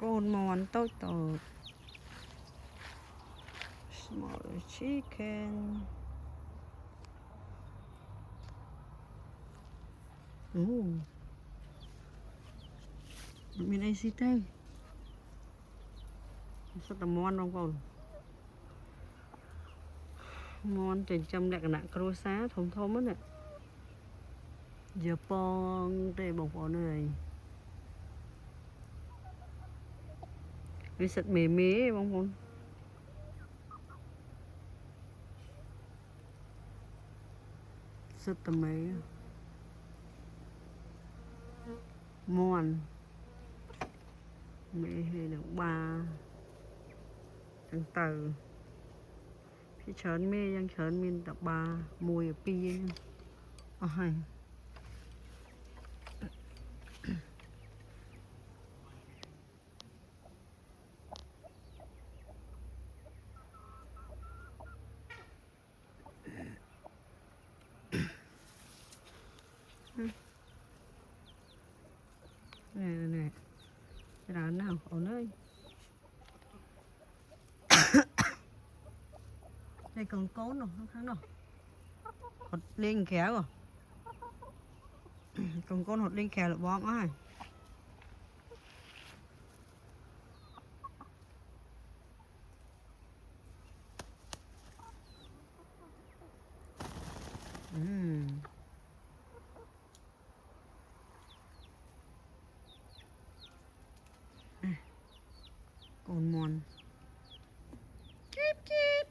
con mòn tốt tốt. Small chicken. Mình ai xí tay. Rất là mòn không con. Mòn trên trăm đẹp nặng cua xá thông thông hết nè. Giờ pon đây bông bò này. Cái sạch mề mế bông con. Rất là mế. Mòn. Mẹ hay là ba thằng tờพี่เฉินเมย์ยังเฉินมินตับบามวยปีอ๋อให้nè cái nào nào ở nơi đây còn cốn rồi không kháng đâu hột liên khéo rồi còn cốn hột liên khéo là bón á còn mòn chip chip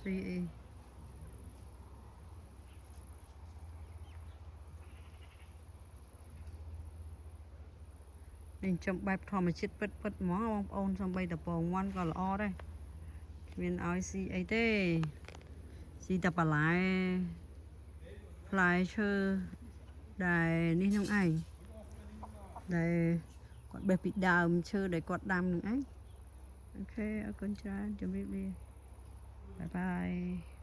CE mình chậm bài thò mà chết bật bật mó ông ôn xong bay tập bồn ngoan còn là o đây mình nói gì ấy thế gì tập lại lại chơi đài đi trong ảnh đài quạt bẹp bị đàm chơi để quạt đàm nữa ấy ok con trai chuẩn bị đi bye bye